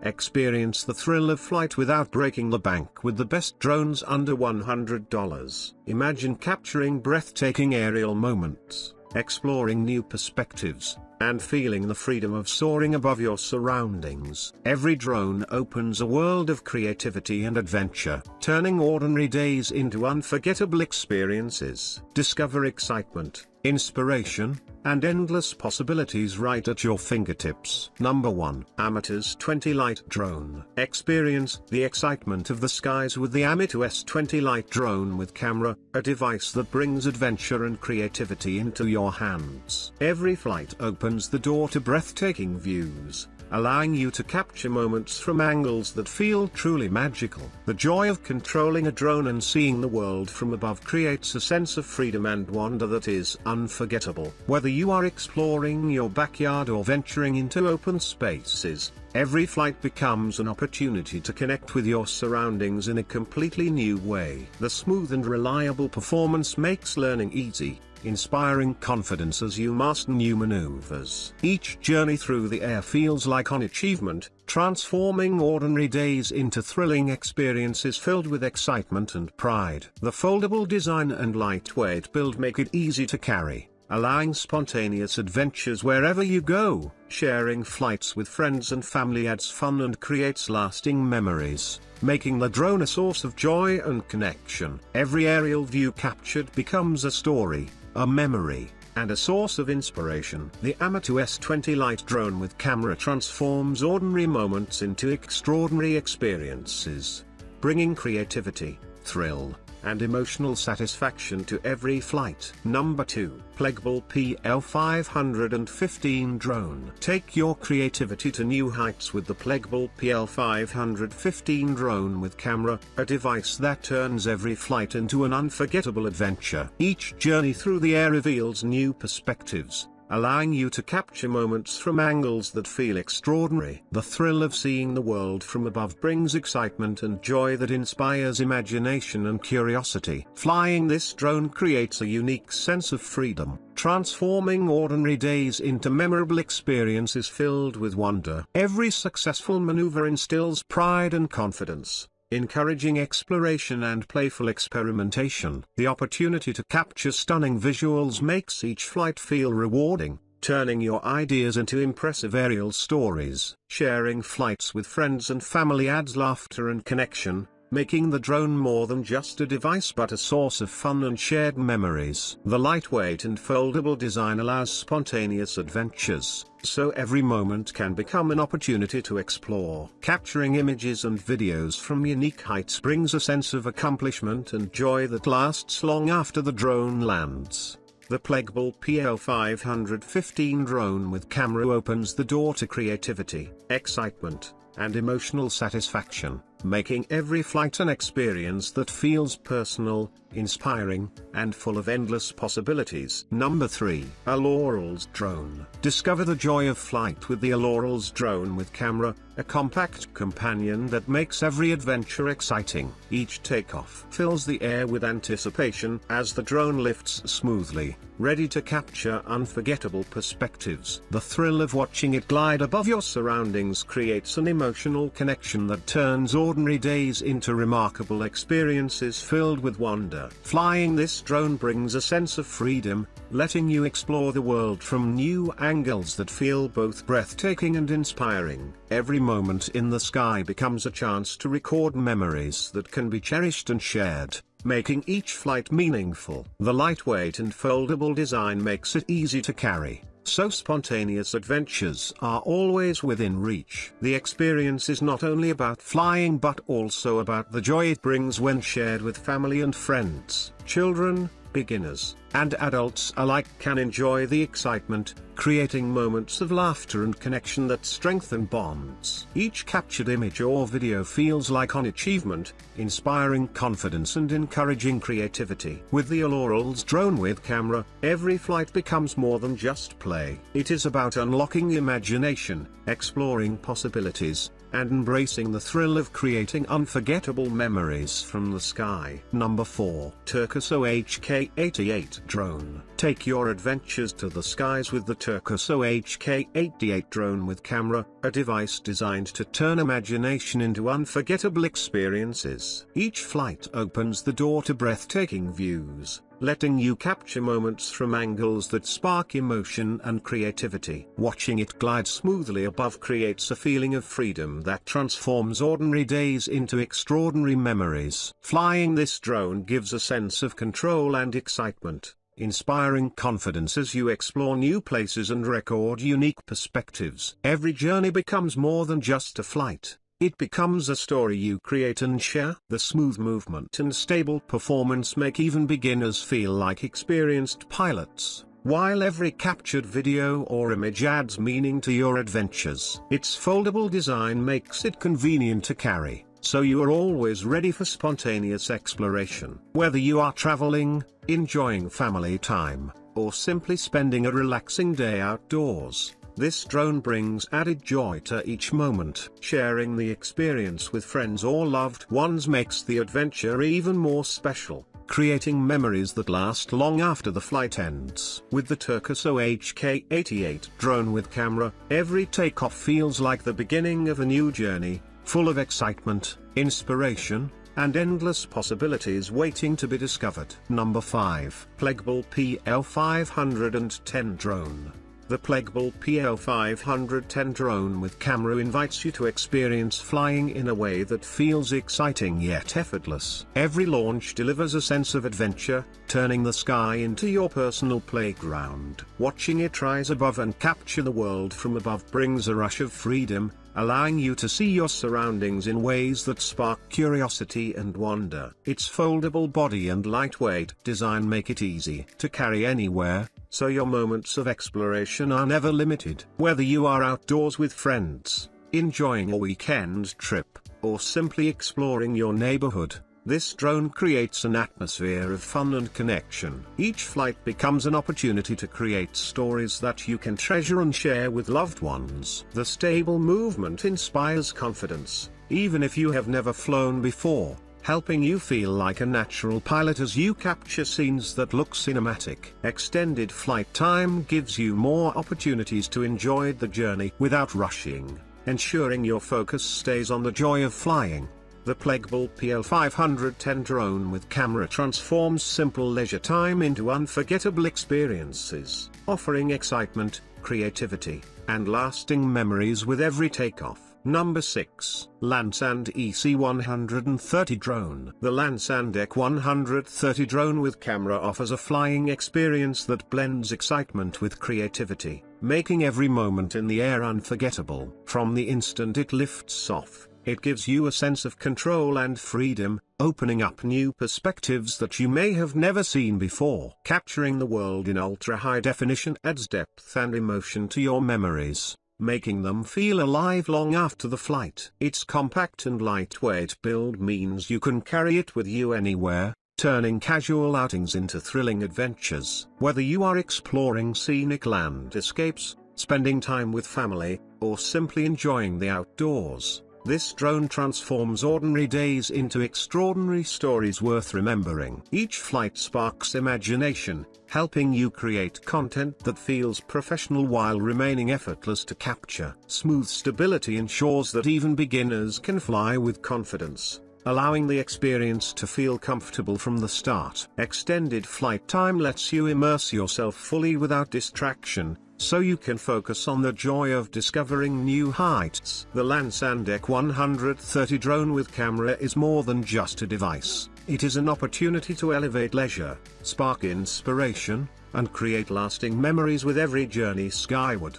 Experience the thrill of flight without breaking the bank with the best drones under $100. Imagine capturing breathtaking aerial moments, exploring new perspectives, and feeling the freedom of soaring above your surroundings. Every drone opens a world of creativity and adventure, turning ordinary days into unforgettable experiences. Discover excitement, inspiration, and endless possibilities right at your fingertips. Number 1. Amateur S20 Lite Drone. Experience the excitement of the skies with the Amateur S20 Lite Drone with camera, a device that brings adventure and creativity into your hands. Every flight opens the door to breathtaking views, allowing you to capture moments from angles that feel truly magical. The joy of controlling a drone and seeing the world from above creates a sense of freedom and wonder that is unforgettable. Whether you are exploring your backyard or venturing into open spaces, every flight becomes an opportunity to connect with your surroundings in a completely new way. The smooth and reliable performance makes learning easy, inspiring confidence as you master new maneuvers. Each journey through the air feels like an achievement, transforming ordinary days into thrilling experiences filled with excitement and pride. The foldable design and lightweight build make it easy to carry, allowing spontaneous adventures wherever you go. Sharing flights with friends and family adds fun and creates lasting memories, making the drone a source of joy and connection. Every aerial view captured becomes a story, a memory, and a source of inspiration. The Amateur S20 Lite Drone with camera transforms ordinary moments into extraordinary experiences, bringing creativity, thrill, and emotional satisfaction to every flight. Number 2. PLEGBLE PL515 Drone. Take your creativity to new heights with the PLEGBLE PL515 Drone with camera, a device that turns every flight into an unforgettable adventure. Each journey through the air reveals new perspectives, allowing you to capture moments from angles that feel extraordinary. The thrill of seeing the world from above brings excitement and joy that inspires imagination and curiosity. Flying this drone creates a unique sense of freedom, transforming ordinary days into memorable experiences filled with wonder. Every successful maneuver instills pride and confidence, encouraging exploration and playful experimentation. The opportunity to capture stunning visuals makes each flight feel rewarding, turning your ideas into impressive aerial stories. Sharing flights with friends and family adds laughter and connection, making the drone more than just a device but a source of fun and shared memories. The lightweight and foldable design allows spontaneous adventures, so every moment can become an opportunity to explore. Capturing images and videos from unique heights brings a sense of accomplishment and joy that lasts long after the drone lands. The PLEGBLE PL515 Drone with camera opens the door to creativity, excitement, and emotional satisfaction, making every flight an experience that feels personal, inspiring, and full of endless possibilities. Number 3. ALORELS Drone. Discover the joy of flight with the ALORELS Drone with camera, a compact companion that makes every adventure exciting. Each takeoff fills the air with anticipation as the drone lifts smoothly, ready to capture unforgettable perspectives. The thrill of watching it glide above your surroundings creates an emotional connection that turns ordinary days into remarkable experiences filled with wonder. Flying this drone brings a sense of freedom, letting you explore the world from new angles that feel both breathtaking and inspiring. Every moment in the sky becomes a chance to record memories that can be cherished and shared, making each flight meaningful. The lightweight and foldable design makes it easy to carry, so spontaneous adventures are always within reach. The experience is not only about flying but also about the joy it brings when shared with family and friends. Children, beginners, and adults alike can enjoy the excitement, creating moments of laughter and connection that strengthen bonds. Each captured image or video feels like an achievement, inspiring confidence and encouraging creativity. With the ALORELS Drone with camera, every flight becomes more than just play. It is about unlocking imagination, exploring possibilities, and embracing the thrill of creating unforgettable memories from the sky. Number 4. Tercaso HK88. Drone. Take your adventures to the skies with the Tercaso HK88 drone with camera, a device designed to turn imagination into unforgettable experiences. Each flight opens the door to breathtaking views, letting you capture moments from angles that spark emotion and creativity. Watching it glide smoothly above creates a feeling of freedom that transforms ordinary days into extraordinary memories. Flying this drone gives a sense of control and excitement, inspiring confidence as you explore new places and record unique perspectives. Every journey becomes more than just a flight. It becomes a story you create and share. The smooth movement and stable performance make even beginners feel like experienced pilots, while every captured video or image adds meaning to your adventures. Its foldable design makes it convenient to carry, so you are always ready for spontaneous exploration. Whether you are traveling, enjoying family time, or simply spending a relaxing day outdoors, this drone brings added joy to each moment. Sharing the experience with friends or loved ones makes the adventure even more special, creating memories that last long after the flight ends. With the Tercaso HK88 drone with camera, every takeoff feels like the beginning of a new journey, full of excitement, inspiration, and endless possibilities waiting to be discovered. Number 5. PLEGBLE PL510 Drone. The PLEGBLE PL510 drone with camera invites you to experience flying in a way that feels exciting yet effortless. Every launch delivers a sense of adventure, turning the sky into your personal playground. Watching it rise above and capture the world from above brings a rush of freedom, allowing you to see your surroundings in ways that spark curiosity and wonder. Its foldable body and lightweight design make it easy to carry anywhere, so your moments of exploration are never limited. Whether you are outdoors with friends, enjoying a weekend trip, or simply exploring your neighborhood, this drone creates an atmosphere of fun and connection. Each flight becomes an opportunity to create stories that you can treasure and share with loved ones. The stable movement inspires confidence, even if you have never flown before, helping you feel like a natural pilot as you capture scenes that look cinematic. Extended flight time gives you more opportunities to enjoy the journey without rushing, ensuring your focus stays on the joy of flying. The PLEGBLE PL510 drone with camera transforms simple leisure time into unforgettable experiences, offering excitement, creativity, and lasting memories with every takeoff. Number 6. LANSAND EC130 Drone. The LANSAND EC130 drone with camera offers a flying experience that blends excitement with creativity, making every moment in the air unforgettable. From the instant it lifts off, it gives you a sense of control and freedom, opening up new perspectives that you may have never seen before. Capturing the world in ultra-high definition adds depth and emotion to your memories, making them feel alive long after the flight. Its compact and lightweight build means you can carry it with you anywhere, turning casual outings into thrilling adventures. Whether you are exploring scenic landscapes, spending time with family, or simply enjoying the outdoors, this drone transforms ordinary days into extraordinary stories worth remembering. Each flight sparks imagination, helping you create content that feels professional while remaining effortless to capture. Smooth stability ensures that even beginners can fly with confidence, allowing the experience to feel comfortable from the start. Extended flight time lets you immerse yourself fully without distraction, so you can focus on the joy of discovering new heights. The LANSAND EC130 drone with camera is more than just a device. It is an opportunity to elevate leisure, spark inspiration, and create lasting memories with every journey skyward.